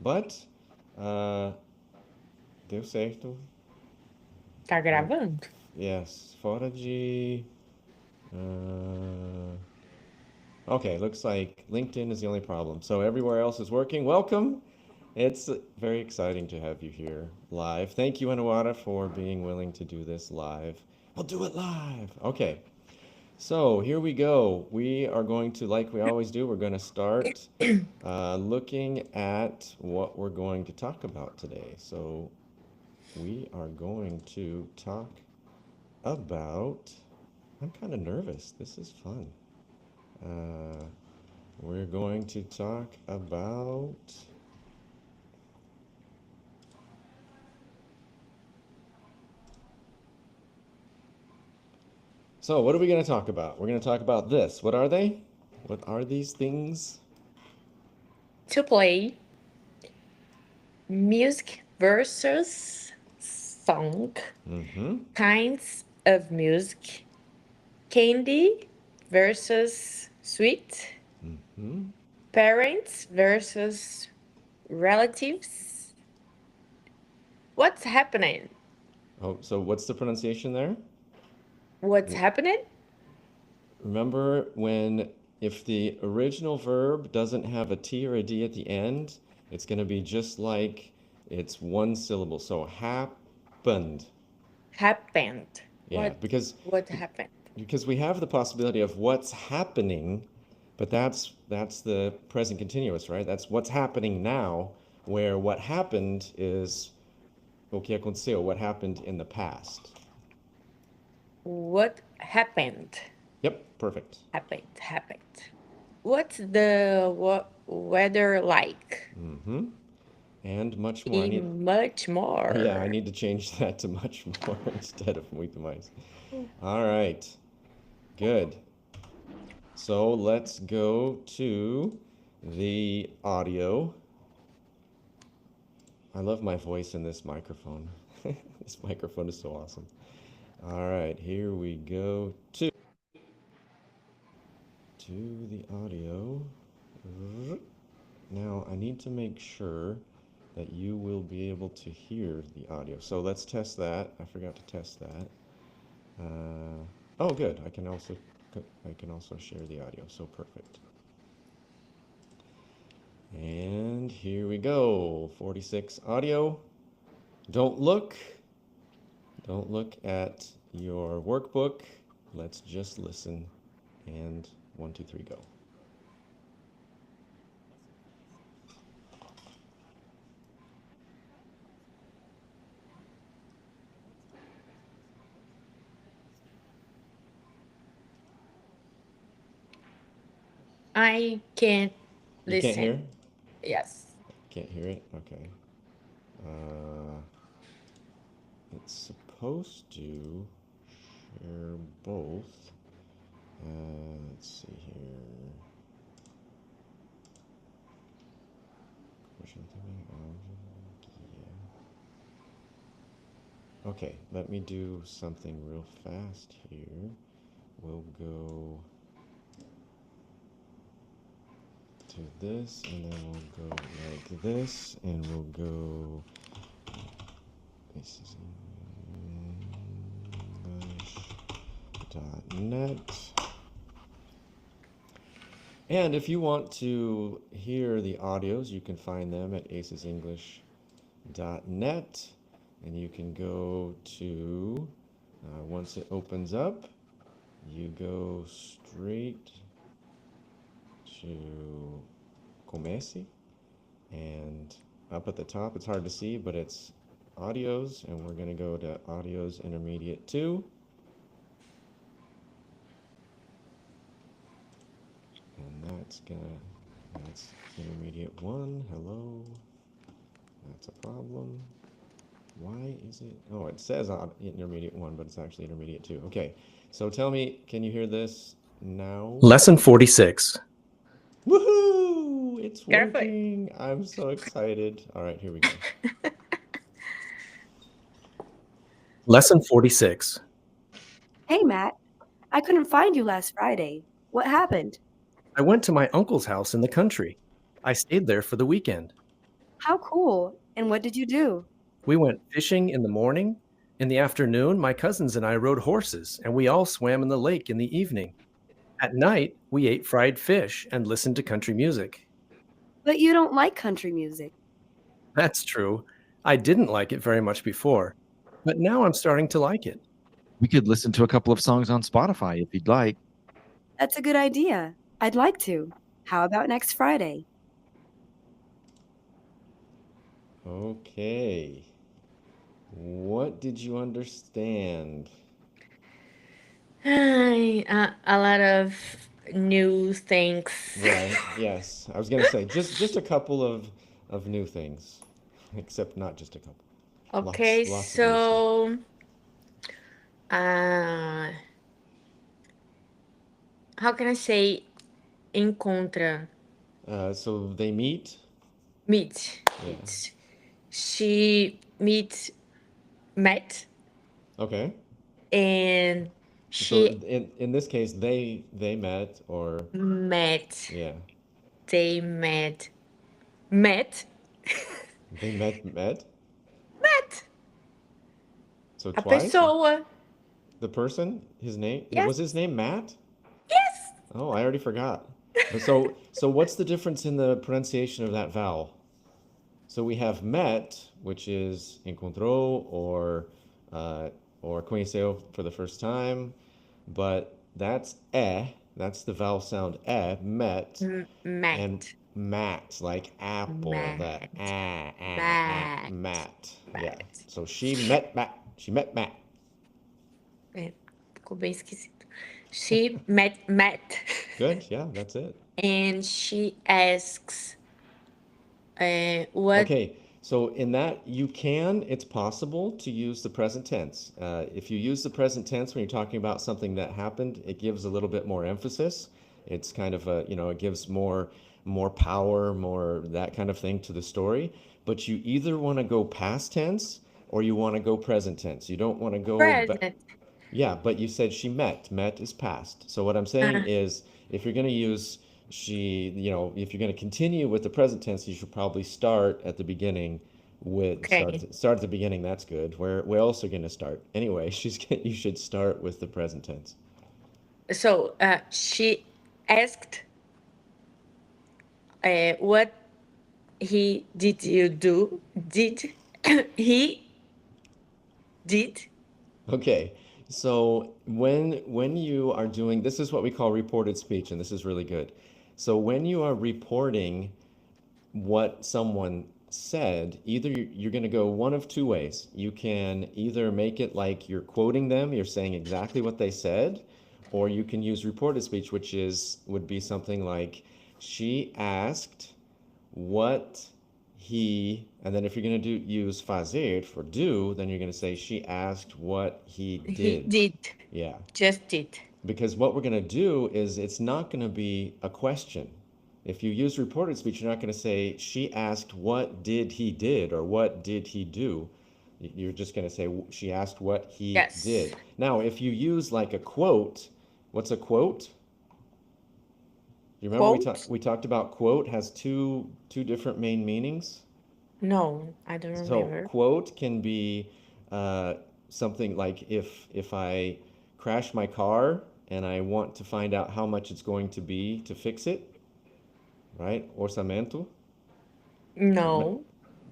But, uh, deu certo. Tá gravando? Yes, fora de. Uh, okay, looks like LinkedIn is the only problem. So everywhere else is working. Welcome. It's very exciting to have you here live. Thank you, Enoara, for being willing to do this live. We'll do it live. Okay, so here we go. We are going to, like we always do, we're going to start looking at what we're going to talk about today. So we are going to talk about. I'm kind of nervous. This is fun. Uh, we're going to talk about. So, what are we going to talk about? We're going to talk about this. What are they? What are these things? To play music versus song, Mm-hmm. kinds of music, candy versus sweet, Mm-hmm. parents versus relatives. What's happening? Oh, so what's the pronunciation there? What's happening? Remember when if the original verb doesn't have a T or a D at the end, it's going to be just like it's one syllable. So happened. Happened. Yeah, What happened? because we have the possibility of what's happening, but that's the present continuous, right? That's what's happening now, where what happened is o que aconteceu, what happened in the past. What happened? Yep, perfect. Happened. What's the weather like? Mm-hmm. And much more. Much Yeah, I more. need to change that to much more instead of muito mais. All right, good. So let's go to the audio. I love my voice in this microphone. This microphone is so awesome. All right, here we go to the audio. Now I need to make sure that you will be able to hear the audio. So let's test that. I forgot to test that. Oh, good. I can also share the audio. So perfect. And here we go. 46 audio. Don't look. Don't look at your workbook. Let's just listen. And 1, 2, 3, go. I can't You can't hear? listen. Yes. Can't hear it? Okay. Uh, it's supposed to share both. Let's see here. Okay, let me do something real fast here. We'll go to this, and then we'll go like this, and we'll go. This is English.net. And if you want to hear the audios, you can find them at acesenglish.net. And you can go to, once it opens up, you go straight to Comece. And up at the top, it's hard to see, but it's audios. And we're going to go to audios intermediate 2. And that's intermediate 1. Hello. That's a problem. Why is it? Oh, it says on intermediate 1, but it's actually intermediate 2. Okay, so tell me, can you hear this now? Lesson 46. Woohoo! It's Perfect. working. I'm so excited. All right, here we go. Lesson 46. Hey, Matt. I couldn't find you last Friday. What happened? I went to my uncle's house in the country. I stayed there for the weekend. How cool. And what did you do? We went fishing in the morning. In the afternoon, my cousins and I rode horses, and we all swam in the lake in the evening. At night, we ate fried fish and listened to country music. But you don't like country music. That's true. I didn't like it very much before, but now I'm starting to like it. We could listen to a couple of songs on Spotify if you'd like. That's a good idea. I'd like to. How about next Friday? Okay. What did you understand? A lot of new things. Right. Yes. I was gonna say just a couple of new things, except not just a couple. Okay, Lots of new stuff. so uh, how can I say encontra? So they meet. Meet. Yeah. Meet. She met, Okay. and So she in this case, they met or met. yeah, They met. Met. they met. Met. So A twice. pessoa. The person, his name was his Yes. name Matt? Yes. Oh, I already forgot. So what's the difference in the pronunciation of that vowel? So we have met, which is encontrou uh, or conheceu for the first time, but that's that's the vowel sound met, and Met. mat, like apple, the Met. mat. Met. Yeah. Met. So she met Matt. She met Matt. É, ficou bem esquisito. She met. Good. Yeah, that's it. And she asks, what? Okay, so in that it's possible to use the present tense. If you use the present tense when you're talking about something that happened, it gives a little bit more emphasis. It's kind of it gives more power, more that kind of thing to the story. But you either want to go past tense or you want to go present tense. You don't want to go back. Present. Yeah, but you said she met. Met is past. So what I'm saying Uh, is if you're going to use if you're going to continue with the present tense, you should probably start at the beginning okay. start at the beginning. That's good. Where else are you going to start? Anyway, you should start with the present tense. So she asked, what did you do? Did he did? Okay. So when you are doing this is what we call reported speech, and this is really good. So when you are reporting what someone said, either you're going to go one of two ways. You can either make it like you're quoting them, you're saying exactly what they said, or you can use reported speech, which would be something like she asked what he, and then if you're going to use fazer for do, then you're going to say she asked what he He did. did. Yeah, Just did. because what we're going to do is it's not going to be a question. If you use reported speech, you're not going to say she asked what did he did or what did he do. You're just going to say she asked what he Yes. did. Now, if you use like a quote, what's a quote? You remember Quote? we talked about quote has two different main meanings. No, I don't So remember. quote can be uh, something like if I crash my car and I want to find out how much it's going to be to fix it, right? Orçamento. No, No,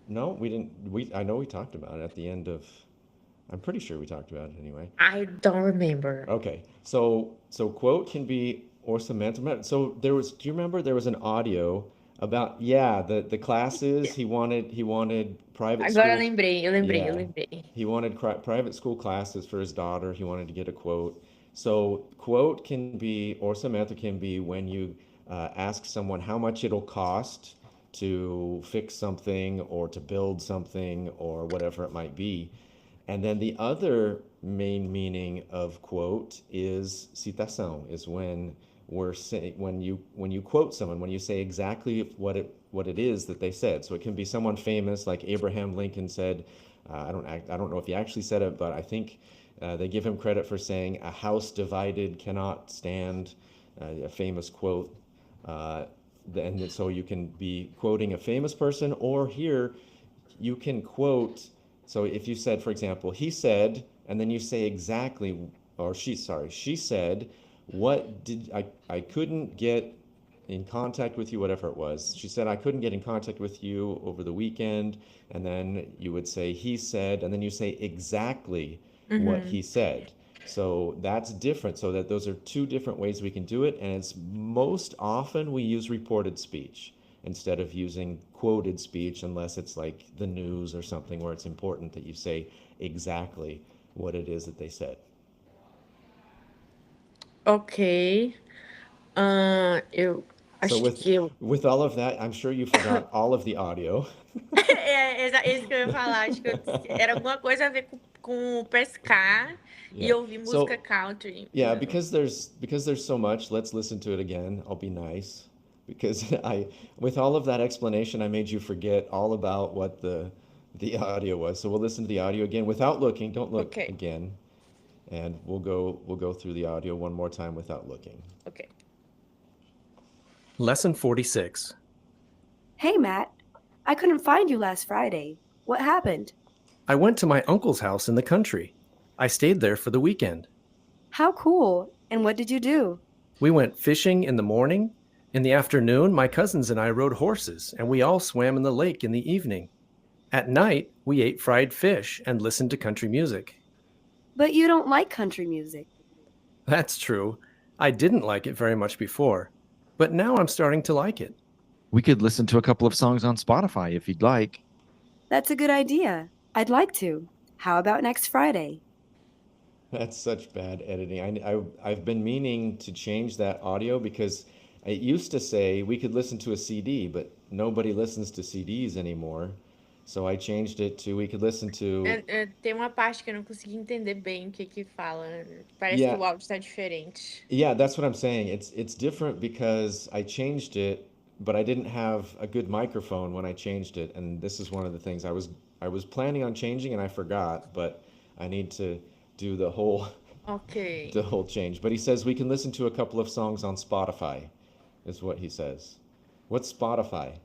no, we didn't. I know we talked about it at the end of. I'm pretty sure we talked about it anyway. I don't remember. Okay, so quote can be orçamento. So do you remember there was an audio about, yeah, the classes he wanted private Agora school. eu Yeah, lembrei. he wanted private school classes for his daughter. He wanted to get a quote. So quote can be orçamento can be when you ask someone how much it'll cost to fix something or to build something or whatever it might be. And then the other main meaning of quote is citação, is when when you quote someone, when you say exactly what it is that they said. So it can be someone famous, like Abraham Lincoln said. I don't know if he actually said it, but I think they give him credit for saying, "A house divided cannot stand," a famous quote. and so you can be quoting a famous person, or here you can quote. So if you said, for example, he said, and then you say exactly, or she said, what did I couldn't get in contact with you, whatever it was. She said, I couldn't get in contact with you over the weekend. And then you would say, he said, and then you say exactly what Mm-hmm. he said. So that's different. So that those are two different ways we can do it. And it's most often we use reported speech instead of using quoted speech, unless it's like the news or something where it's important that you say exactly what it is that they said. Ok. Eu So acho que eu. with all of that, I'm sure you forgot all of the audio. É isso que eu ia falar. Acho que era alguma coisa a ver com pescar e Yeah. ouvir música So country. yeah, because there's so much, let's listen to it again. I'll be nice. Because I with all of that explanation, I made you forget all about what the audio was. So we'll listen to the audio again without looking. Don't look Ok, again. And we'll go through the audio one more time without looking. ok. Lesson 46. Hey, Matt. I couldn't find you last Friday. What happened? I went to my uncle's house in the country. I stayed there for the weekend. How cool. And what did you do? We went fishing in the morning. In the afternoon, my cousins and I rode horses, and we all swam in the lake in the evening. At night, we ate fried fish and listened to country music. But you don't like country music. That's true. I didn't like it very much before, but now I'm starting to like it. We could listen to a couple of songs on Spotify if you'd like. That's a good idea. I'd like to. How about next Friday? That's such bad editing. I've been meaning to change that audio because it used to say we could listen to a CD, but nobody listens to CDs anymore. So I changed it to we could listen to. Tem uma parte que eu não consegui entender bem o que que fala. Parece que Yeah, o áudio está diferente. yeah, that's what I'm saying. It's different because I changed it, but I didn't have a good microphone when I changed it, and this is one of the things I was planning on changing and I forgot, but I need to do the whole Ok. the whole change. But he says we can listen to a couple of songs on Spotify, is what he says. What's Spotify?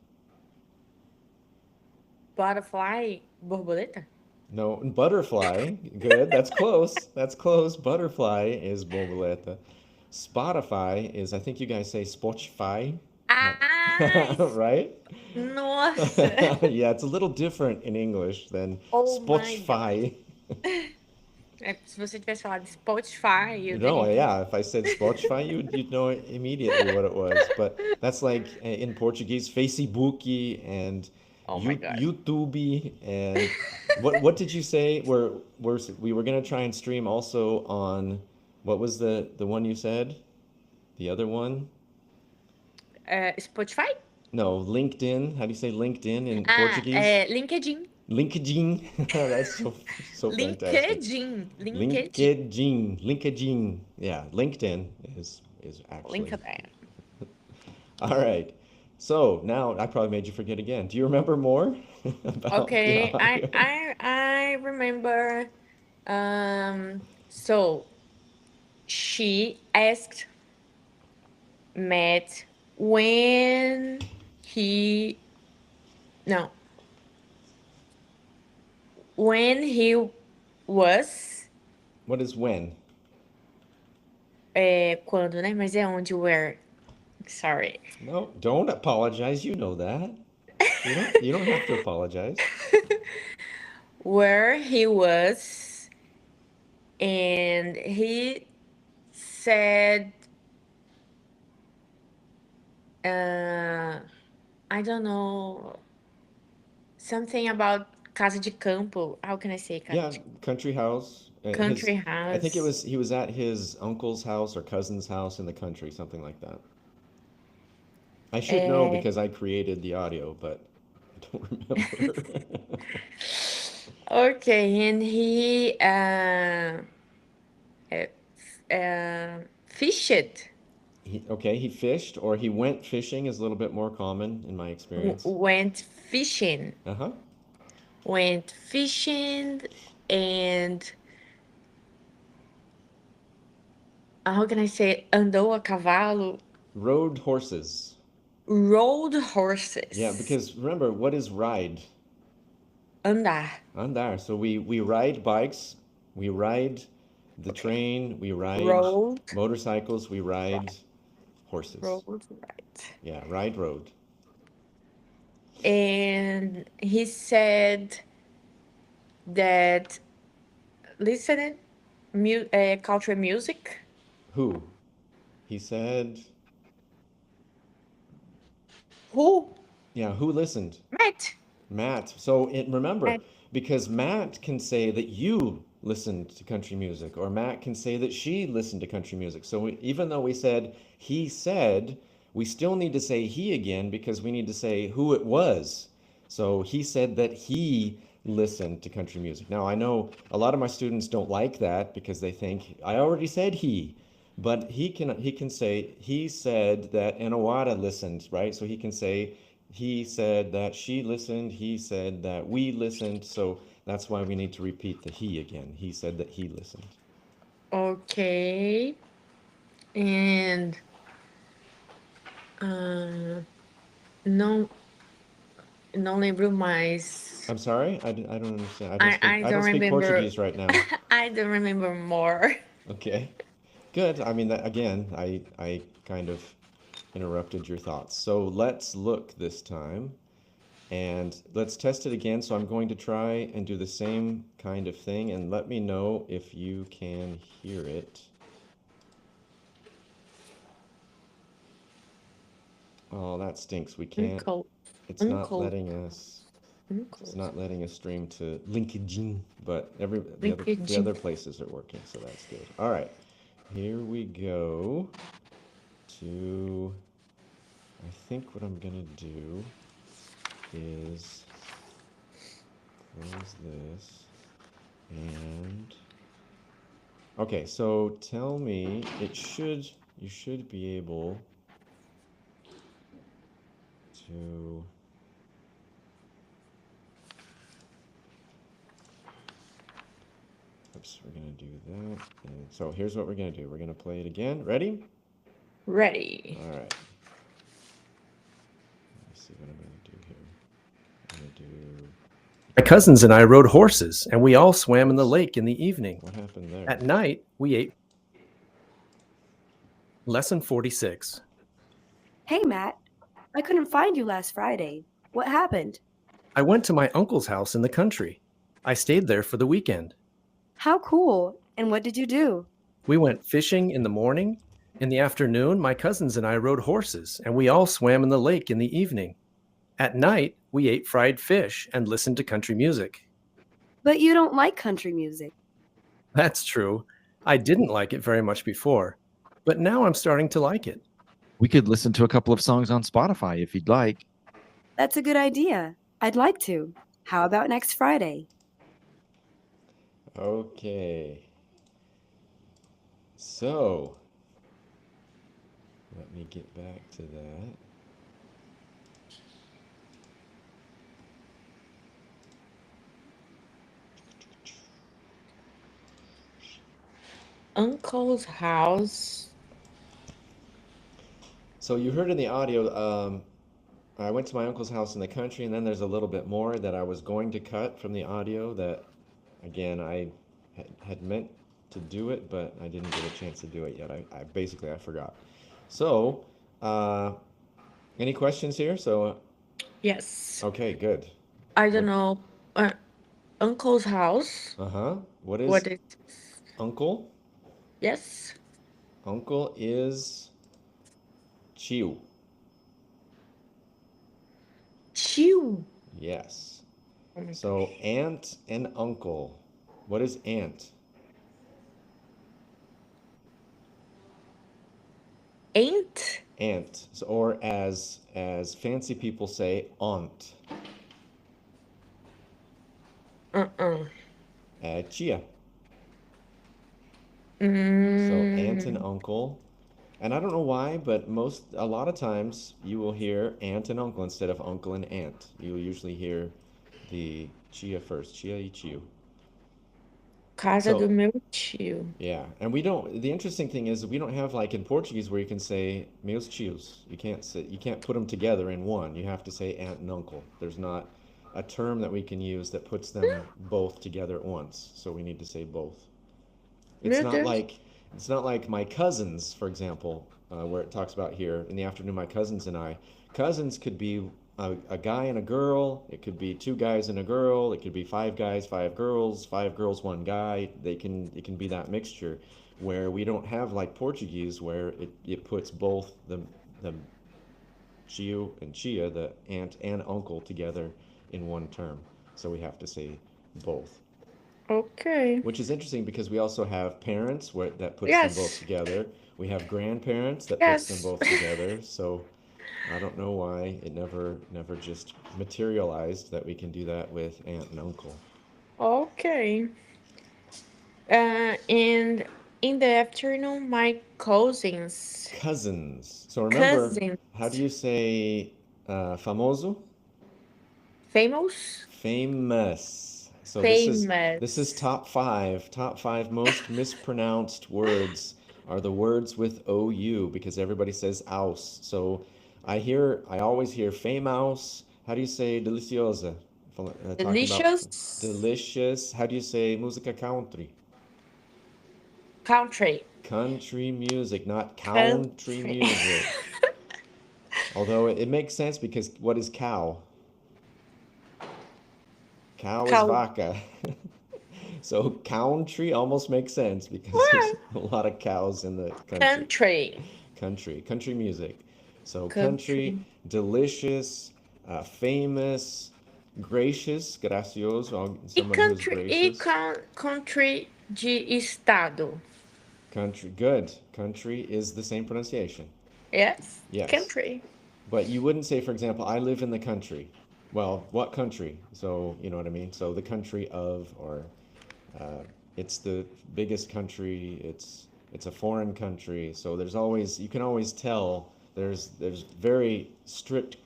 Butterfly, borboleta? No, butterfly. Good. That's close. That's close. Butterfly is borboleta. Spotify is, I think you guys say Spotify. Ai, Right? nossa! Yeah, it's a little different in English than Oh my God. Spotify. Se você tivesse falado Spotify, eu teria No, entendido. yeah, if I said Spotify, you'd know immediately what it was. But that's like in Portuguese, Facebook and Oh my God. YouTube and what did you say? We were gonna try and stream also on what was the one you said? The other one? Spotify? No, LinkedIn. How do you say LinkedIn in Ah, Portuguese? LinkedIn. LinkedIn. That's so fantastic. LinkedIn. LinkedIn. Yeah, LinkedIn is actually. LinkedIn. All right. So now I probably made you forget again. Do you remember more about the Okay, I audio? I I remember. So she asked Matt when he no when he was What is when? quando, né? Mas é onde where. Sorry. No, don't apologize. You know that. You don't have to apologize. Where he was, and he said, I don't know, something about casa de campo. How can I say Yeah, country house. country I think house? he was at his uncle's house or cousin's house in the country, something like that. I should know É, because I created the audio, but I don't remember. okay, and he fished, He fished or he went fishing is a little bit more common in my experience. went fishing, Uh-huh. went fishing, and how can I say, andou a cavalo? Rode horses. Rode Yeah, horses. because remember, what is ride? Andar. Andar. So we ride bikes, we ride the train, we ride Road. motorcycles, we ride horses. Road. Right. Yeah, ride road. And he said that listening country music. Who? He said, Who? yeah, who listened? Matt. Matt. So remember, Matt. because Matt can say that you listened to country music, or Matt can say that she listened to country music. So even though we said he said, we still need to say he again because we need to say who it was. So he said that he listened to country music. Now I know a lot of my students don't like that because they think I already said he. But he can say he said that Enoara listened, right? So he can say he said that she listened, he said that we listened, so that's why we need to repeat the he again. He said that he listened. Okay. And ah, não, não lembro mais. I'm sorry, I don't understand. I I don't don't speak remember. Portuguese right now. I don't remember more. Okay, good. I mean, that, again, I kind of interrupted your thoughts. So let's look this time and let's test it again. So I'm going to try and do the same kind of thing and let me know if you can hear it. Oh, that stinks. We can't. Uncle. It's not Uncle. letting us. It's Uncle. not letting us stream to LinkedIn, but the other LinkedIn. places are working, so that's good. All right, here we go. To I think what I'm gonna do is close this and okay. So tell me, you should be able to. Oops, we're gonna do that. And so here's what we're gonna do. We're gonna play it again. Ready? Ready. All right. Let's see what I'm gonna do here. I'm gonna do. My cousins and I rode horses, and we all swam in the lake in the evening. What happened there? At night, we ate. Lesson 46. Hey, Matt. I couldn't find you last Friday. What happened? I went to my uncle's house in the country. I stayed there for the weekend. How cool. And what did you do? We went fishing in the morning. In the afternoon, my cousins and I rode horses, and we all swam in the lake in the evening. At night, we ate fried fish and listened to country music. But you don't like country music. That's true. I didn't like it very much before, but now I'm starting to like it. We could listen to a couple of songs on Spotify if you'd like. That's a good idea. I'd like to. How about next Friday? Okay. So let me get back to that. Uncle's house. So you heard in the audio, I went to my uncle's house in the country, and then there's a little bit more that I was going to cut from the audio that, again, I had meant to do it, but I didn't get a chance to do it yet. I basically I forgot. So, any questions here? So, Yes. okay, good. I don't know. Uncle's house. Uh-huh. What is What is? uncle? Yes. Uncle is tio. Tio. Yes. Oh my So gosh. aunt and uncle. What is aunt? Ain't. Aunt. So, or as fancy people say, aunt. Uh-uh. Tia. So aunt and Mm, uncle. And I don't know why, but a lot of times you will hear aunt and uncle instead of uncle and aunt. You will usually hear the chia first. Chia y tio. Casa do So meu tio. yeah, and we don't. The interesting thing is we don't have like in Portuguese where you can say meus tios. You can't put them together in one. You have to say aunt and uncle. There's not a term that we can use that puts them both together at once. So we need to say both. It's Meu not Deus. like it's not like my cousins, for example, where it talks about here in the afternoon. My cousins and I. Cousins could be a guy and a girl. It could be two guys and a girl. It could be five guys, five girls, one guy. It can be that mixture, where we don't have like Portuguese, where it puts both the tio and chia, the aunt and uncle, together in one term. So we have to say both. Ok. Which is interesting because we also have parents where that puts them both Yes. together. We have grandparents that puts them Yes. both together. So I don't know why it never just materialized that we can do that with aunt and uncle. Ok. And in the afternoon, my cousins. Cousins. So remember, how do Cousins. you say famoso? Famous? Famous. So this is Famous. top five most mispronounced words are the words with OU because everybody says aus. So I always hear famous. How do you say deliciosa? Talking about Delicious delicious. How do you say musica country? country. Country music, not country Country. music. Although it makes sense because what is cow? Cow is Cow. vaca. So country almost makes sense because there's a lot of cows in the country. Country. Country music. So country, Country. delicious, famous, gracious, gracioso, E someone who is country, gracious. country de estado. Country, good. Country is the same pronunciation. Yes, Yes. country. But you wouldn't say, for example, I live in the country. Well, what country? So, you know what I mean? So the country of, or uh, it's the biggest country. It's a foreign country. So there's always you can always tell there's very strict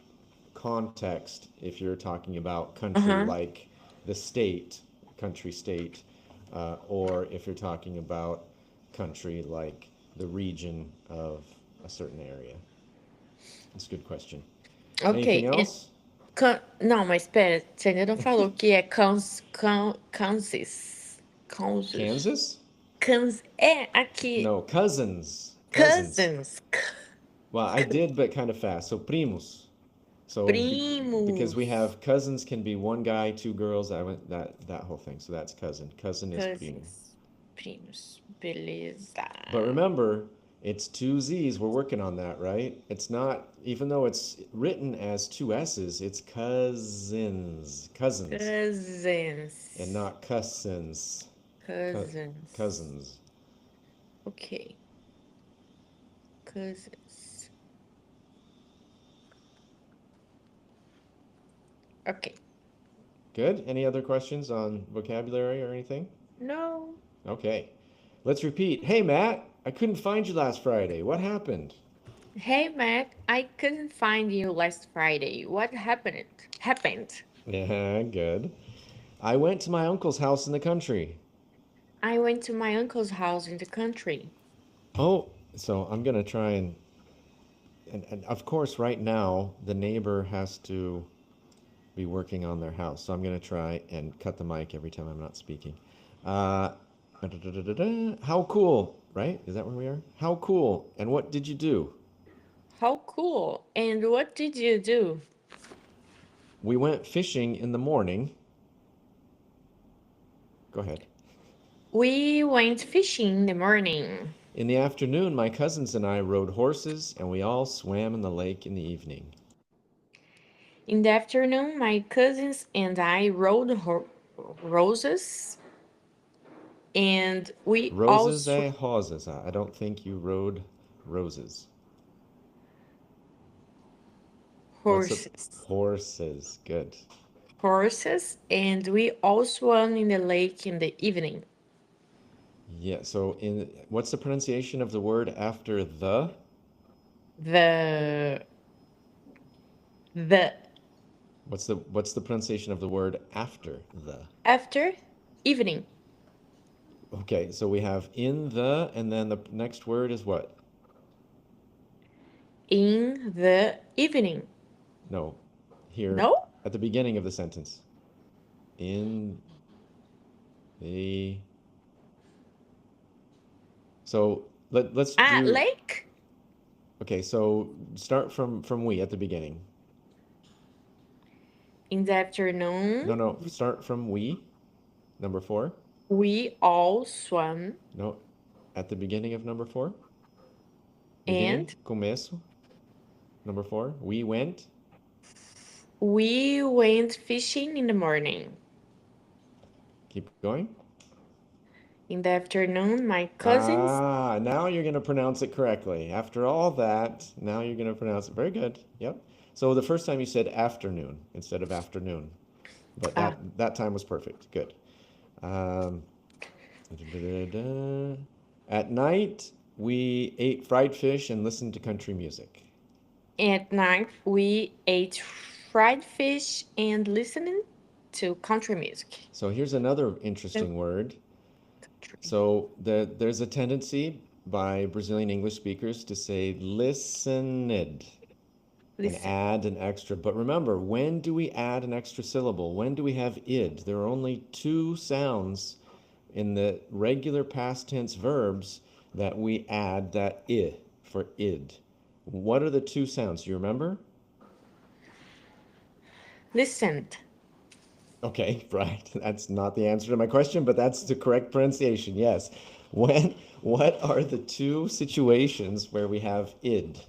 context if you're talking about country Uh-huh. like the state, country state, or if you're talking about country like the region of a certain area. That's a good question. Anything Ok. else? Não, mas espera, você ainda não falou que é Kansas. Kansas. Kansas? É, aqui. No, cousins. Cousins. Cousins. Well, I did, but kind of fast. So primos. So because we Primos. have cousins can be one guy, two girls. I went that whole thing. So that's cousin. Cousin is primo. Cousins. Primos. Beleza. But remember, it's two Z's. We're working on that, right? It's not even though it's written as two S's, it's cousins. Cousins. And Cousins. not cousins. Cousins. Cousins. Ok. Cousins. Ok. Good. Any other questions on vocabulary or anything? No. Okay. Let's repeat. Hey, Matt, I couldn't find you last Friday. What happened? Hey Matt, I couldn't find you last Friday. What happened? Yeah, good. I went to my uncle's house in the country. I went to my uncle's house in the country. Oh, so I'm gonna try and of course right now the neighbor has to be working on their house. So I'm gonna try and cut the mic every time I'm not speaking. Uh, how cool, right? Is that where we are? How cool. And what did you do? How cool. And what did you do? We went fishing in the morning. Go ahead. We went fishing in the morning. In the afternoon, my cousins and I rode horses, and we all swam in the lake in the evening. In the afternoon, my cousins and I rode roses, and we Roses also hoses. I don't think you rode roses. What's the horses. horses? Good. Horses, and we all swam in the lake in the evening. Yeah, so in what's the pronunciation of the word after the? The What's the pronunciation of the word after the? after evening. Okay, so we have in the, and then the next word is what? In the evening. No, here No? at the beginning of the sentence. In the. So let's do. Lake? Okay, so start from we at the beginning. In the afternoon, No, start from we, number 4. we all swam No, at the beginning of number 4. Beginning, and começo, number 4. We went. we went fishing in the morning. Keep going. In the afternoon, my cousins Now you're going to pronounce it correctly. After all that, now you're going to pronounce it. Very good. Yep. So the first time you said afternoon instead of afternoon, but ah, that time was perfect. Good. Um, At night, we ate fried fish and listened to country music. at night we ate fried fish and listening to country music. So here's another interesting word. So there's a tendency by Brazilian English speakers to say listened and Listen. add an extra. But remember, when do we add an extra syllable? When do we have id? There are only 2 sounds in the regular past tense verbs that we add that I for id. What are the 2 sounds? Do you remember? Listened. Okay, right. That's not the answer to my question, but that's the correct pronunciation. Yes. What are the 2 situations where we have id?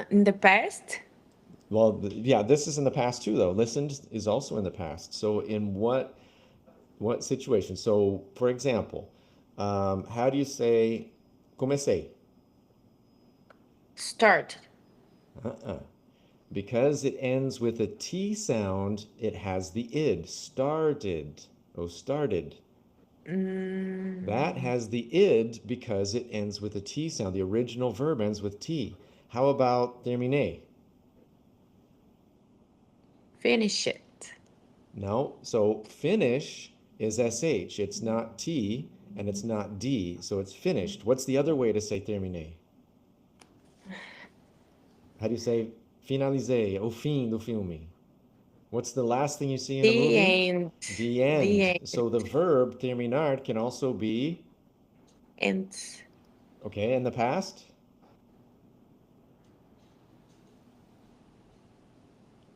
In the past, Well, yeah, this is in the past too, though. Listened is also in the past. So in what situation? So, for example, how do you say comecei? started. Uh-uh. Because it ends with a T sound, it has the id. Started. Oh, started. That has the id because it ends with a T sound. The original verb ends with T. How about terminei? Finish it. No. So finish is SH. It's not T and it's not D. So it's finished. What's the other way to say terminei? How do you say finalizei, o fim do filme? What's the last thing you see in a The movie? end. The The end. end. So the verb terminar can also be, And okay, in the past?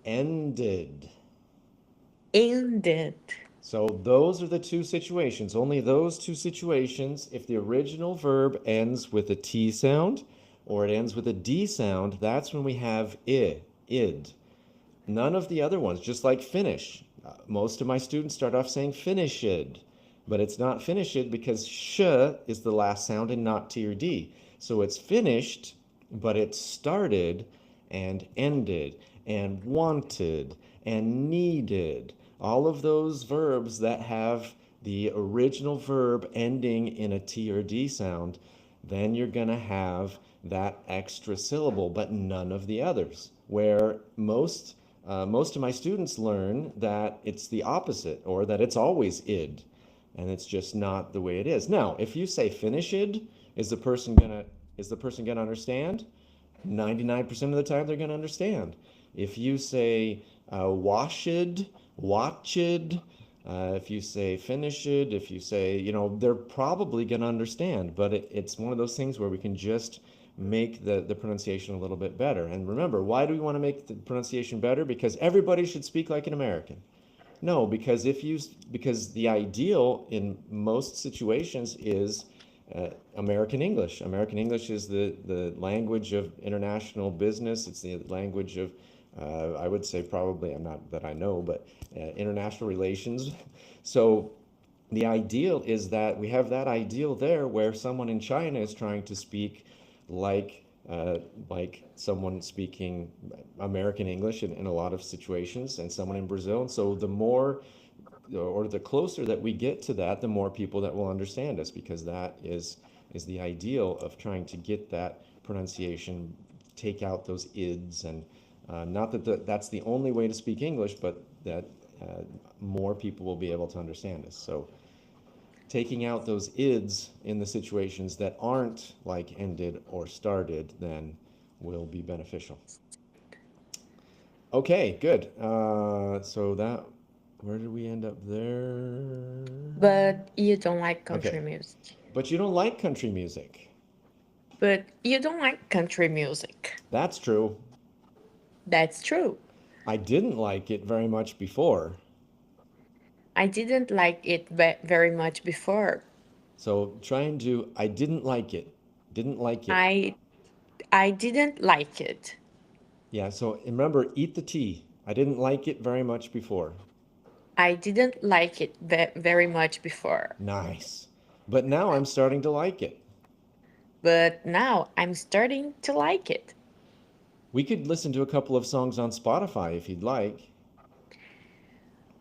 Ended. ended. So those are the 2 situations. Only those 2 situations, if the original verb ends with a T sound or it ends with a D sound, that's when we have id. None of the other ones, just like finish. Most of my students start off saying finished, but it's not finished because sh is the last sound and not T or D. So it's finished, but it started and ended and wanted and needed. All of those verbs that have the original verb ending in a T or D sound, then you're going to have that extra syllable, but none of the others. Where most of my students learn that it's the opposite or that it's always id, and it's just not the way it is. Now, if you say finished, is the person gonna understand? 99% of the time they're gonna understand. If you say washed, watched, if you say finished, if you say, they're probably going to understand, but it's one of those things where we can just make the pronunciation a little bit better. And remember, why do we want to make the pronunciation better? Because everybody should speak like an American. No, because because the ideal in most situations is American English. American English is the language of international business. It's the language of, I would say probably, I'm not that I know, but international relations. So the ideal is that we have that ideal there where someone in China is trying to speak like like someone speaking American English in a lot of situations, and someone in Brazil. And so the more or the closer that we get to that, the more people that will understand us, because that is the ideal of trying to get that pronunciation, take out those ids, and not that that's the only way to speak English, but that more people will be able to understand us. So taking out those ids in the situations that aren't like ended or started then will be beneficial. Okay, good. So that, where did we end up there? But you don't like country Okay, music. but you don't like country music. But you don't like country music. That's true. That's true. I didn't like it very much before. I didn't like it very much before. So try and do, I didn't like it. Didn't like it. I didn't like it. Yeah, so remember, eat the tea. I didn't like it very much before. I didn't like it very much before. Nice. But now I'm starting to like it. But now I'm starting to like it. We could listen to a couple of songs on Spotify if you'd like.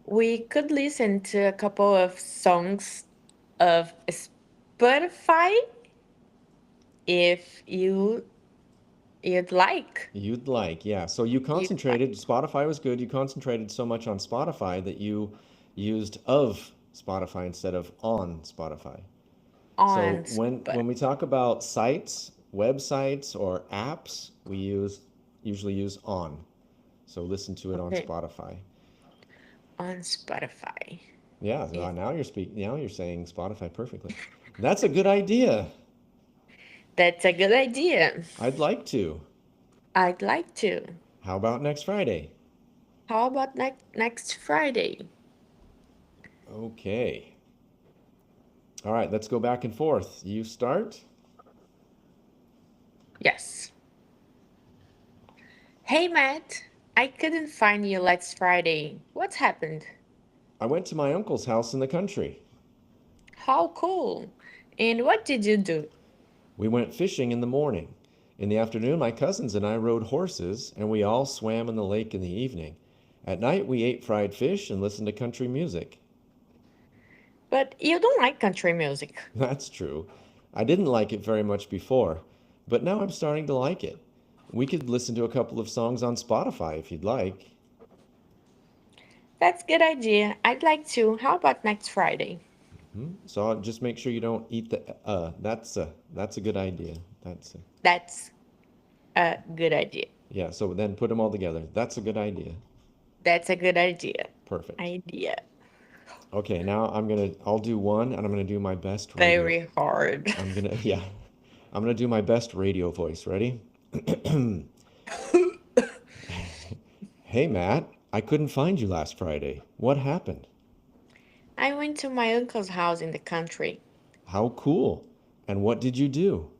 We could listen to a couple of songs of Spotify if you'd like. You'd like, yeah. So you You'd like. concentrated, Spotify was good. You concentrated so much on Spotify that you used of Spotify instead of on Spotify. So On when we talk about sites, websites, or apps, we usually use on. So listen to it on Okay, Spotify. on Spotify. Yeah, If now you're speaking, now you're saying Spotify perfectly. That's a good idea. that's a good idea. I'd like to. I'd like to. How about next Friday? How about next Friday? Okay. All right, let's go back and forth. You start. Yes. Hey Matt, I couldn't find you last Friday. What happened? I went to my uncle's house in the country. How cool. And what did you do? We went fishing in the morning. In the afternoon, my cousins and I rode horses, and we all swam in the lake in the evening. At night, we ate fried fish and listened to country music. But you don't like country music. That's true. I didn't like it very much before, but now I'm starting to like it. We could listen to a couple of songs on Spotify if you'd like. That's a good idea. I'd like to. How about next Friday? So I'll just make sure you don't eat the that's a good idea. That's a good idea. Yeah, so then put them all together. That's a good idea. That's a good idea. Perfect. Idea. Okay, now I'll do one and I'm gonna do my best radio. Very hard. Yeah. I'm gonna do my best radio voice. Ready? Hey Matt, I couldn't find you last Friday. What happened? I went to my uncle's house in the country. How cool. And what did you do?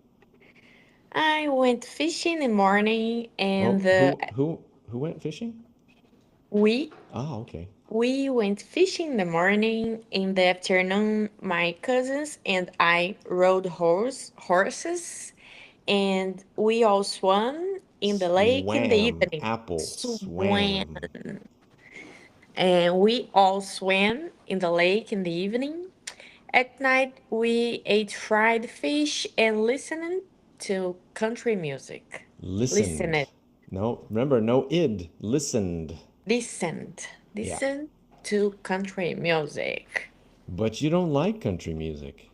I went fishing in the morning and Oh, who went fishing? we Oh, okay. we went fishing in the morning. In the afternoon, my cousins and I rode horses, and we all swam in the lake in the Swam. evening. Apple. Swam. Swam. And we all swam in the lake in the evening. At night, we ate fried fish and listened to country music. Listened. No, remember, no id. Listened. Listened Yeah. to country music. But you don't like country music.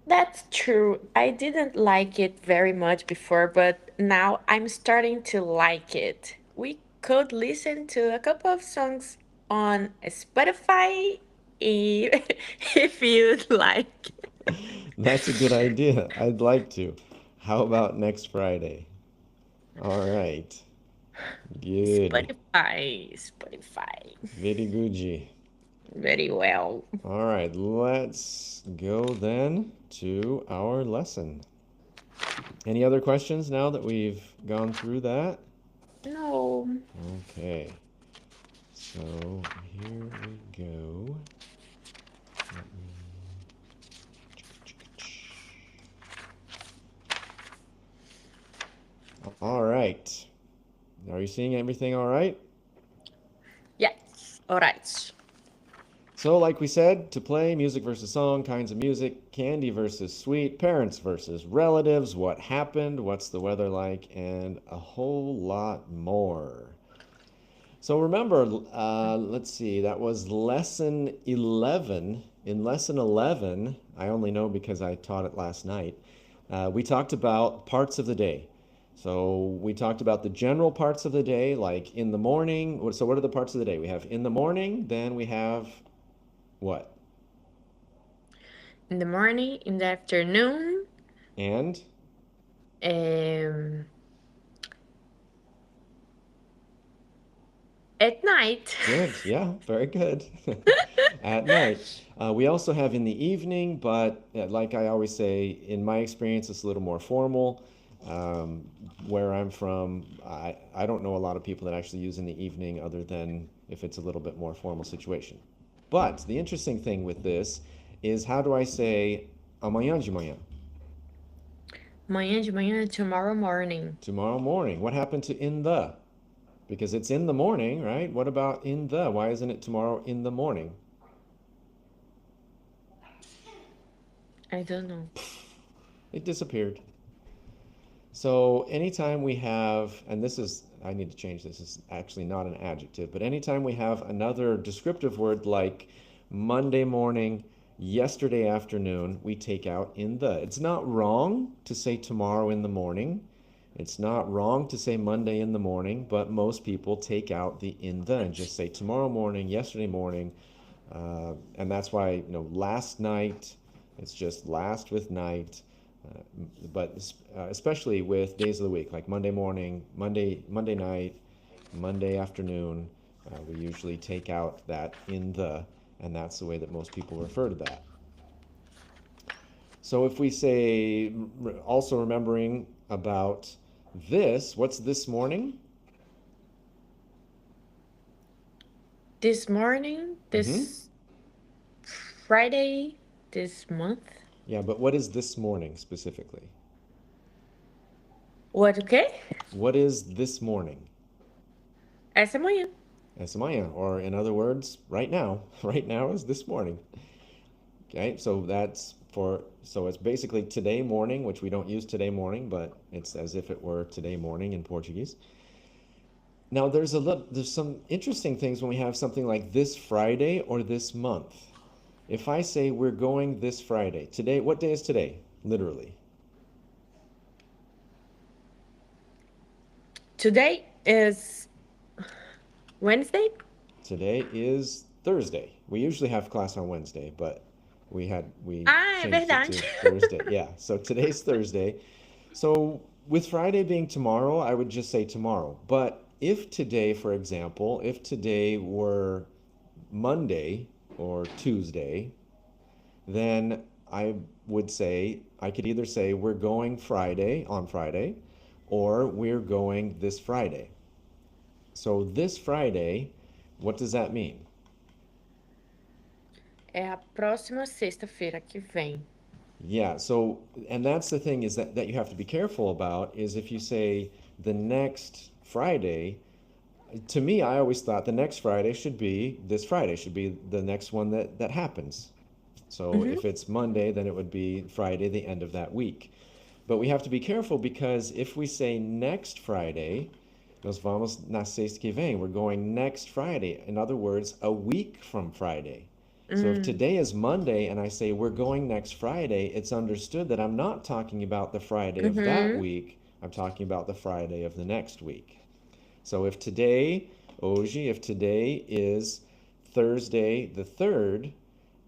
That's true. I didn't like it very much before, but now I'm starting to like it. We could listen to a couple of songs on Spotify if, if you'd like. That's a good idea. I'd like to. How about next Friday? All right. Good. Spotify. Very good. Very well. All right, let's go then to our lesson. Any other questions now that we've gone through that? No. Okay. So here we go. All right. Are you seeing everything all right? Yes. All right. So, like we said, to play music versus song, kinds of music, candy versus sweet, parents versus relatives, what happened, what's the weather like, and a whole lot more. So remember, let's see, that was lesson 11. In lesson 11, I only know because I taught it last night, we talked about parts of the day. So we talked about the general parts of the day, like in the morning. So what are the parts of the day? We have in the morning, then we have what? In the morning, in the afternoon, And um, at night. good, yeah, very good. At night. We also have in the evening, but like I always say, in my experience, it's a little more formal. Um, where I'm from, I don't know a lot of people that actually use in the evening other than if it's a little bit more formal situation. But the interesting thing with this is how do I say amanhã de manhã? Manhã de manhã, tomorrow morning. Tomorrow morning. What happened to in the? Because it's in the morning, right? What about in the? Why isn't it tomorrow in the morning? I don't know. It disappeared. So anytime we have, and this is, I need to change this, it's actually not an adjective, but anytime we have another descriptive word like Monday morning, yesterday afternoon, we take out in the. It's not wrong to say tomorrow in the morning. It's not wrong to say Monday in the morning, but most people take out the in the and just say tomorrow morning, yesterday morning, and that's why, last night, it's just last with night. Uh, but especially with days of the week, like Monday morning, Monday night, Monday afternoon, we usually take out that in the, and that's the way that most people refer to that. So if we say, also remembering about this, what's this morning? This morning, Mm-hmm. this Friday, this month. Yeah, but what is this morning specifically? What, okay? What is this morning? Essa manhã. Essa manhã, or in other words, right now. Right now is this morning. Okay, so it's basically today morning, which we don't use today morning, but it's as if it were today morning in Portuguese. Now there's some interesting things when we have something like this Friday or this month. If I say we're going this Friday, today, what day is today? Literally. Today is Wednesday? Today is Thursday. We usually have class on Wednesday, but we Ah, é changed it verdade. to Thursday. Yeah, so today's Thursday. So with Friday being tomorrow, I would just say tomorrow. But if today, for example, if today were Monday or Tuesday, then I would say I could either say we're going Friday on Friday or we're going this Friday. So this Friday, what does that mean? É a próxima sexta-feira que vem. Yeah, so and that's the thing is that you have to be careful about is if you say the next Friday, to me I always thought the next Friday should be this Friday, should be the next one that happens. So Uhum. if it's Monday, then it would be Friday, the end of that week. But we have to be careful because if we say next Friday, nós vamos na sexta que vem, we're going next Friday. In other words, a week from Friday. So if today is Monday and I say we're going next Friday, it's understood that I'm not talking about the Friday of that Uhum. week. I'm talking about the Friday of the next week. So if today, hoje, if today is Thursday the 3rd,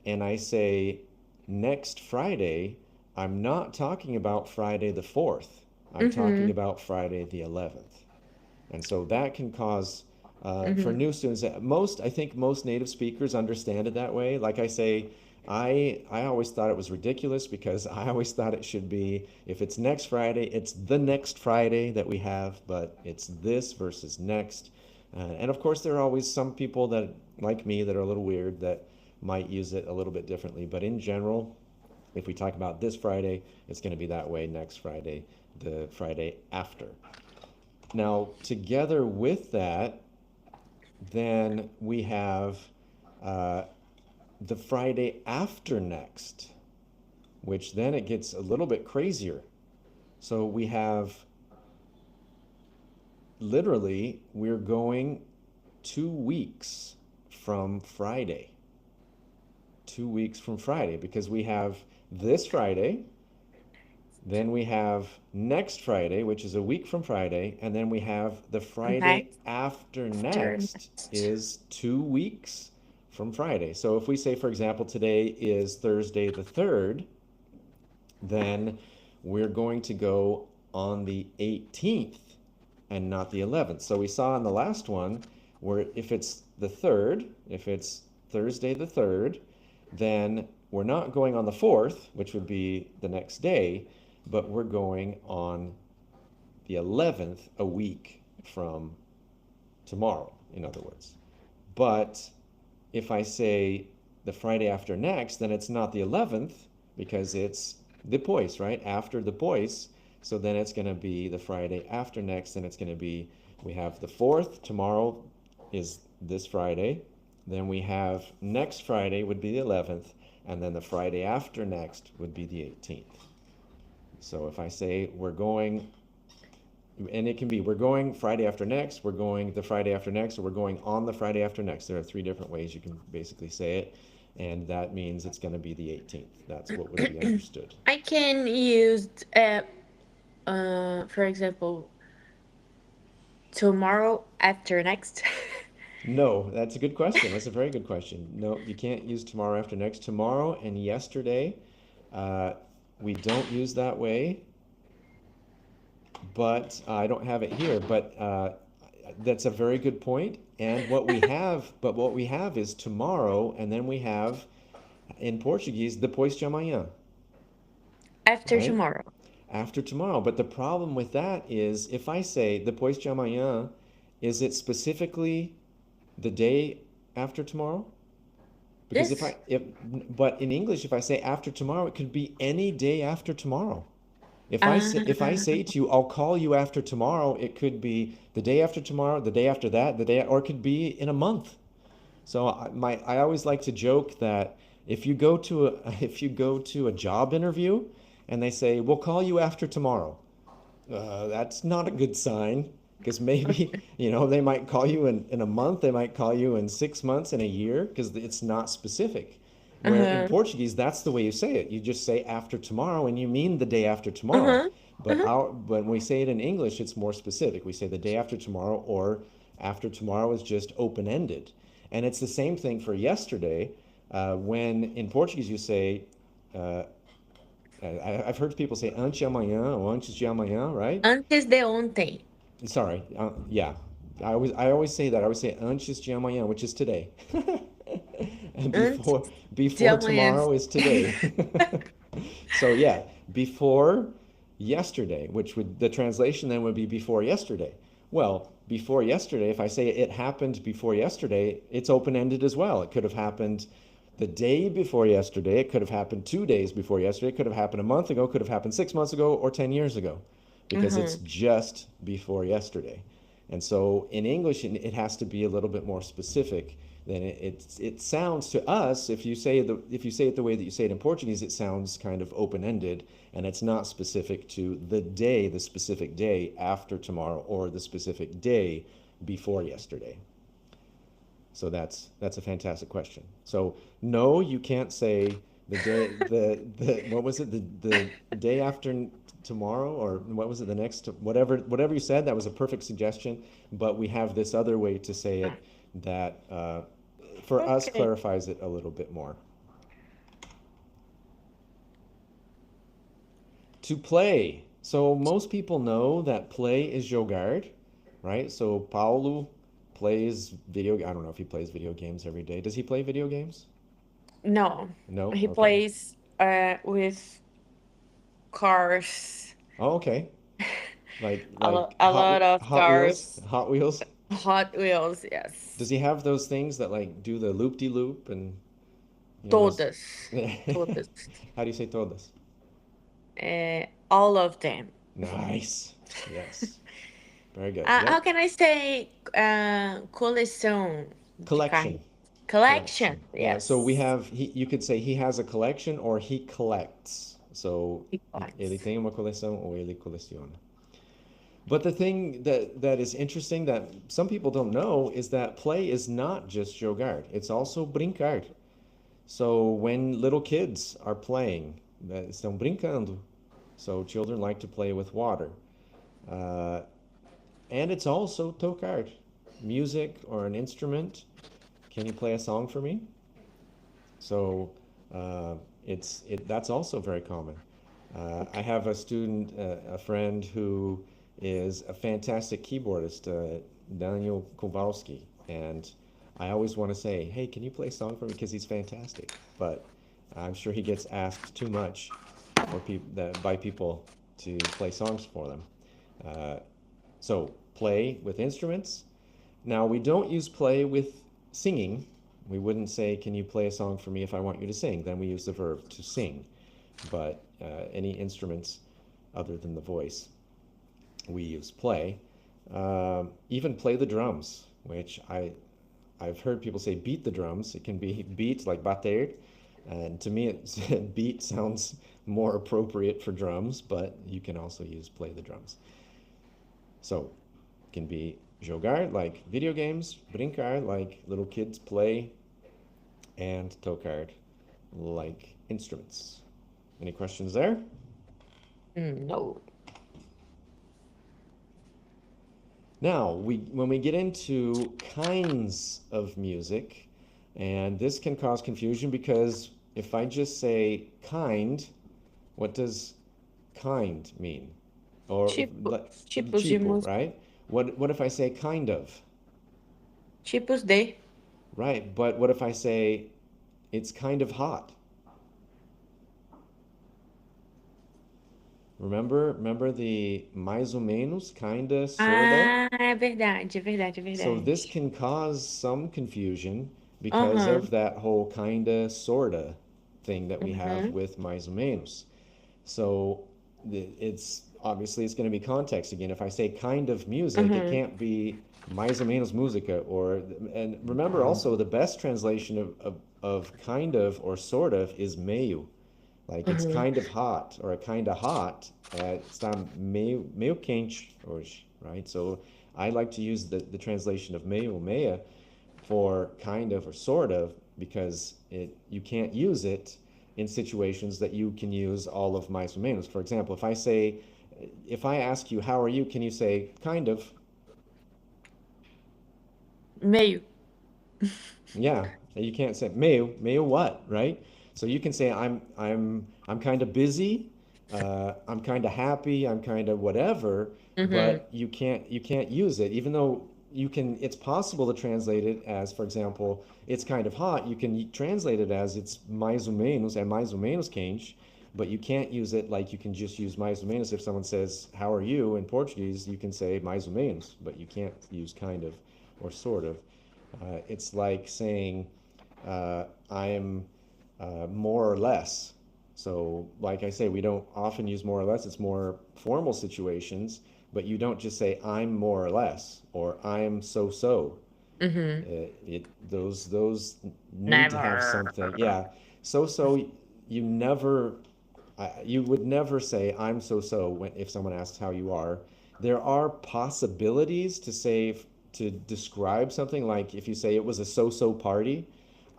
and I say next Friday, I'm not talking about Friday the 4th. I'm talking Uhum. about Friday the 11th. And so that can cause, for Uhum. new students, I think most native speakers understand it that way. Like I say, I always thought it was ridiculous because I always thought it should be, if it's next Friday, it's the next Friday that we have, but it's this versus next. And of course, there are always some people that, like me, that are a little weird that might use it a little bit differently. But in general, if we talk about this Friday, it's going to be that way next Friday, the Friday after. Now, together with that, then we have uh, the Friday after next, which then it gets a little bit crazier. So we have literally, we're going 2 weeks from Friday. 2 weeks from Friday, because we have this Friday, then we have next Friday, which is a week from Friday, and then we have the Friday Next after after next next. is 2 weeks from Friday. So if we say, for example, today is Thursday the 3rd, then we're going to go on the 18th and not the 11th. So we saw in the last one where if it's the 3rd, if it's Thursday the 3rd, then we're not going on the 4th, which would be the next day, but we're going on the 11th, a week from tomorrow, in other words. But if I say the Friday after next, then it's not the 11th because it's depois, right? After depois. So then it's going to be the Friday after next, and it's going to be, we have the 4th, tomorrow is this Friday. Then we have next Friday would be the 11th, and then the Friday after next would be the 18th. So if I say we're going, and it can be we're going Friday after next, we're going the Friday after next, or we're going on the Friday after next. There are three different ways you can basically say it, and that means it's going to be the 18th. That's what would be understood. I can use, for example, tomorrow after next. No, that's a good question. That's a very good question. No, you can't use tomorrow after next. Tomorrow and yesterday, uh, we don't use that way, but I don't have it here. But that's a very good point. And what we have is tomorrow, and then we have in Portuguese, depois de amanhã, After right? tomorrow. After tomorrow. But the problem with that is if I say depois de amanhã, is it specifically the day after tomorrow? Because Yes. but in English, if I say after tomorrow, it could be any day after tomorrow. If I Uh, say to you, I'll call you after tomorrow, it could be the day after tomorrow, the day after that, or it could be in a month. So I always like to joke that if you go to a if you go to a job interview and they say, "We'll call you after tomorrow," that's not a good sign because maybe, they might call you in a month, they might call you in 6 months, in a year, because it's not specific. Where in uh-huh. Portuguese, that's the way you say it. You just say after tomorrow and you mean the day after tomorrow. Uh-huh. But Uh-huh. when we say it in English, it's more specific. We say the day after tomorrow, or after tomorrow is just open-ended. And it's the same thing for yesterday. When in Portuguese you say, uh, I've heard people say antes de amanhã or antes de amanhã, right? Antes de ontem. Sorry, yeah. I always say that. I always say antes de amanhã, which is today. And Antes de before amanhã. tomorrow is today. So yeah, before yesterday, which would the translation then would be before yesterday. Well, before yesterday, if I say it happened before yesterday, it's open-ended as well. It could have happened the day before yesterday. It could have happened 2 days before yesterday. It could have happened a month ago. Could have happened 6 months ago or 10 years ago, because it's Uh-huh. just before yesterday. And so in English, it has to be a little bit more specific than it sounds to us. If you say it the way that you say it in Portuguese, it sounds kind of open-ended, and it's not specific to the specific day after tomorrow, or the specific day before yesterday. So that's a fantastic question. So no, you can't say the what was it, the day after tomorrow, or what was it, the next, whatever you said. That was a perfect suggestion, but we have this other way to say it that for us Okay. clarifies it a little bit more. To play. So most people know that play is jogar, right? So Paulo plays video. I don't know if he plays video games every day. Does he play video games? No. No? He Okay. plays with cars. Oh, okay. Like A lot of Hot Wheels? cars. Hot Wheels? Hot Wheels, Does yes. he have those things that like do the loop-de-loop and those Todas. Todas. how do you say todas? All of them. Nice. Yes. Very good. Yep. How can I say coleção de carros? Collection. Collection, Collection. Yeah, so we yes. have you could say he has a collection or he collects. So He ele collects. tem uma coleção ou ele coleciona. But the thing that is interesting that some people don't know is that play is not just jogar, it's also brincar. So when little kids are playing, estão brincando. So children like to play with water. Uh, and it's also tocar, music or an instrument. Can you play a song for me? So uh, that's also very common. I Okay. have a student, a friend who is a fantastic keyboardist, Daniel Kowalski, and I always want to say, "Hey, can you play a song for me?" Because he's fantastic. But I'm sure he gets asked too much, or by people to play songs for them. Uh, so play with instruments. Now we don't use play with singing. We wouldn't say, "Can you play a song for me if I want you to sing?" Then we use the verb to sing. But any instruments other than the voice, we use play. Even play the drums, which I've heard people say beat the drums. It can be beat like bater, and to me, it's, beat sounds more appropriate for drums, but you can also use play the drums. So it can be jogar like video games, brincar like little kids play, and tocar like instruments. Any questions there? No. Now, when we get into kinds of music, and this can cause confusion because if I just say kind, what does kind mean? Or if, Tipo, tipos de tipo, música. right? What if I say kind of? Tipos de. Right, but what if I say it's kind of hot? Remember the mais ou menos, kinda, sorta? Ah, é verdade, é verdade, é So this verdade. can cause some confusion because Aham, of that whole kinda, sorta thing that we have uhum, with mais ou menos. So it's obviously it's going to be context again. If I say kind of music, it uhum, can't be mais ou menos música or and remember also the best translation of kind of or sort of is meio. Like it's uhum, kind of hot or kind of hot. Está meio quente hoje, right? So I like to use the translation of meio, meia for kind of or sort of because you can't use it in situations that you can use all of mais ou menos. For example, if I ask you, how are you? Can you say kind of? meio. Yeah, you can't say meio what, right? So you can say I'm kind of busy, I'm kind of happy, I'm kind of whatever, Uhum, but you can't use it, even though you can. It's possible to translate it as, for example, it's kind of hot. You can translate it as it's mais ou menos, é mais ou menos quente, but you can't use it like you can just use mais ou menos. If someone says how are you in Portuguese, you can say mais ou menos, but you can't use kind of or sort of. It's like saying, I'm more or less. So, like I say, we don't often use more or less. It's more formal situations, but you don't just say, I'm more or less or I'm so so. uhum. Those need to have Never. something. Yeah, so so. You never you would never say I'm so so when if someone asks how you are. There are possibilities to say to describe something like if you say it was a so so party.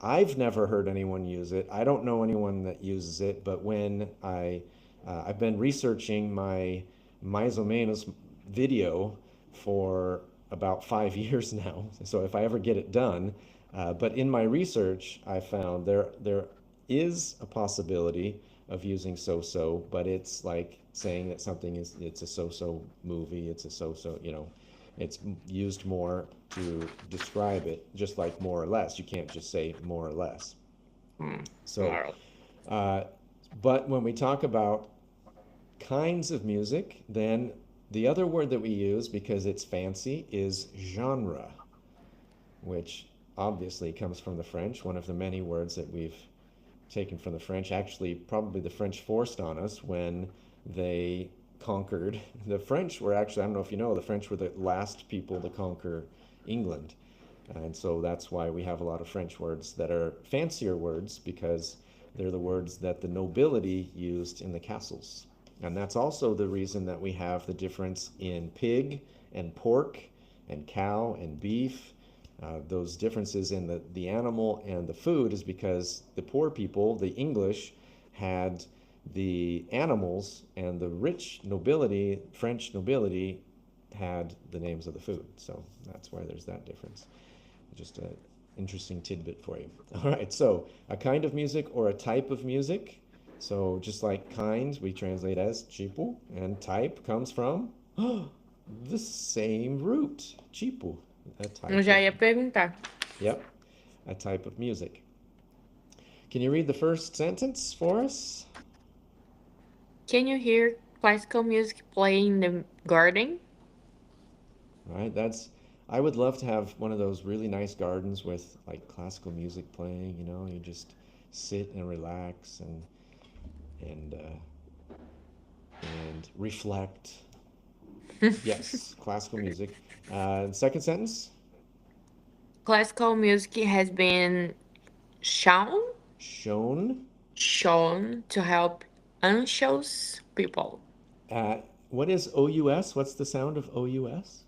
I've never heard anyone use it. I don't know anyone that uses it, but when I've been researching my mais ou menos video for about 5 years now. So if I ever get it done, but in my research, I found there is a possibility of using so-so, but it's like saying that something is it's a so-so movie, it's a so-so, it's used more to describe it, just like more or less. You can't just say more or less. So, Tomorrow. uh, but when we talk about kinds of music, then the other word that we use because it's fancy is genre, which obviously comes from the French, one of the many words that we've taken from the French. Actually, probably the French forced on us when they conquered. The French were actually, I don't know if you know, the French were the last people to conquer England. And so that's why we have a lot of French words that are fancier words because they're the words that the nobility used in the castles. And that's also the reason that we have the difference in pig and pork and cow and beef. Those differences in the animal and the food is because the poor people, the English, had the animals, and the rich nobility, French nobility, had the names of the food. So that's why there's that difference. Just an interesting tidbit for you. All right, so a kind of music or a type of music. So just like kind, we translate as tipo, and type comes from the same root, tipo, a Eu type já of, ia perguntar. yep, a type of music. Can you read the first sentence for us? Can you hear classical music playing in the garden? All right, I would love to have one of those really nice gardens with like classical music playing, you just sit and relax and reflect. Yes, classical music. Second sentence, Classical music has been shown shown. shown to help anxious people. What is OUS? What's the sound of OUS?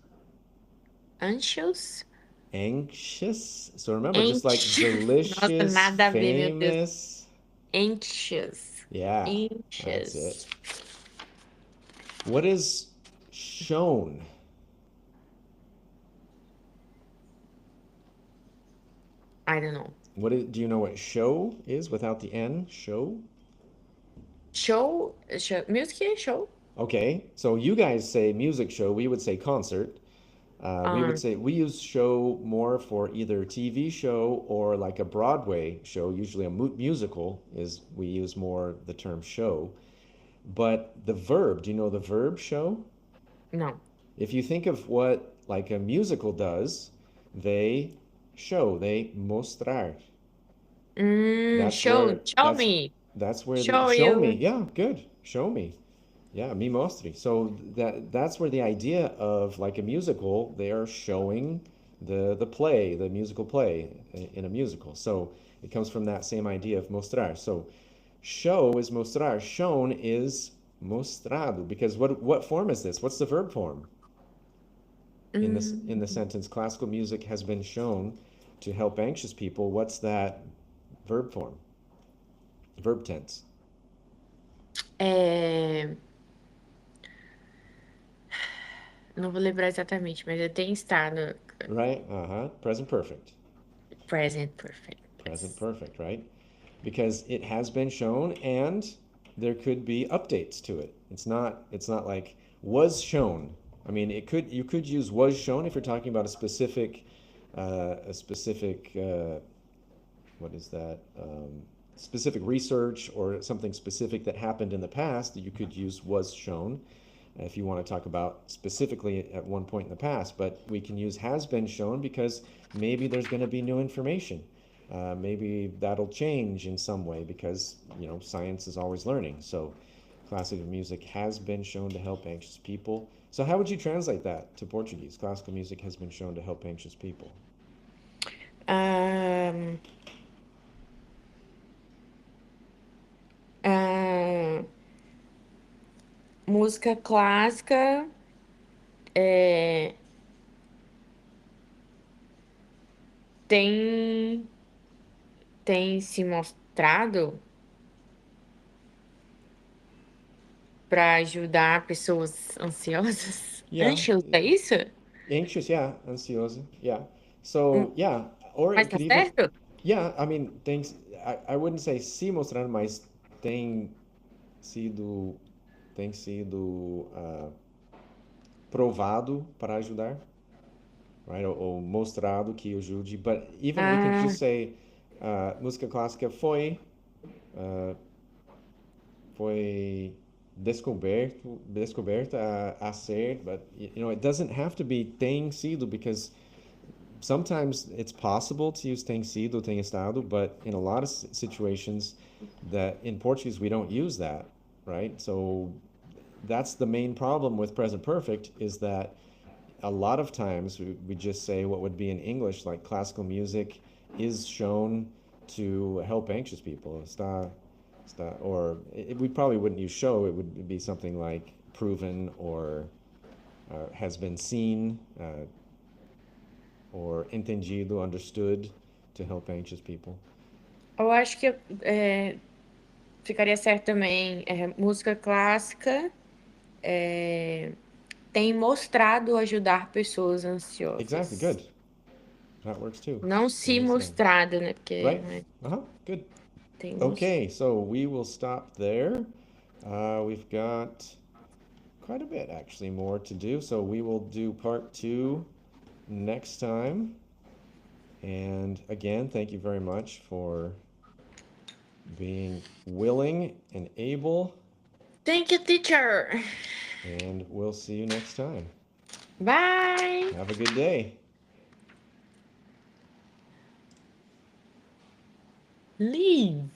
Anxious? Anxious. So remember, just like Anxious. Nossa, delicious, nada a ver, meu Deus. famous. Anxious. Yeah, that's it. Anxious. What is shown? I don't know. Do you know what show is without the N? Show? Show, music show. Okay, so you guys say music show, we would say concert. We would Um, say we use show more for either TV show or like a Broadway show. Usually a musical is we use more the term show. But the verb, do you know the verb show? no. If you think of what like a musical does, they show, they mostrar. That's Show. where Show that's me. that's where the Show show me. you. Yeah, good. Show me. Yeah, mi mostri. So that's where the idea of like a musical, they are showing the play, the musical play in a musical. So it comes from that same idea of mostrar. So show is mostrar, shown is mostrado. Because what form is this? What's the verb form in the Mm, sentence? Classical music has been shown to help anxious people. What's that verb form? Verb tense. é, não vou lembrar exatamente, mas eu tenho estado Right? Uh-huh. Present perfect. present perfect. Present perfect, right? Because it has been shown and there could be updates to it. It's not like was shown. I mean, you could use was shown if you're talking about a specific what is that? Specific research or something specific that happened in the past that you could use was shown if you want to talk about specifically at one point in the past. But we can use has been shown because maybe there's going to be new information. Maybe that'll change in some way because science is always learning. So classical music has been shown to help anxious people. So how would you translate that to Portuguese? Classical music has been shown to help anxious people. Um, ah, música clássica é, tem, tem se mostrado para ajudar pessoas ansiosas. Yeah, Anxious, é isso? anxious, yeah, ansioso, yeah. Hum, So yeah, or Mas it tá could even, certo? yeah, I mean, things. I wouldn't say se mostrar, mas sido, tem sido provado para ajudar, right? Ou mostrado que ajude. But even we can Ah, just say música clássica foi descoberta a ser, but it doesn't have to be tem sido because sometimes it's possible to use tem sido, tem estado, but in a lot of situations that in Portuguese we don't use that, right? So that's the main problem with present perfect is that a lot of times we just say what would be in English like classical music is shown to help anxious people. Está or we probably wouldn't use show. It would be something like proven or has been seen or entendido, understood, to help anxious people. Eu acho que ficaria certo também música clássica tem mostrado ajudar pessoas Exactly, ansiosas. good. That works too. Não se Very sad. mostrado, né? Porque Right? Good. tem Okay, so we will stop there. We've got quite a bit actually more to do, so we will do part 2 next time. And again, thank you very much for being willing and able, Thank you, teacher. and we'll see you next time. Bye. Have a good day. Leave.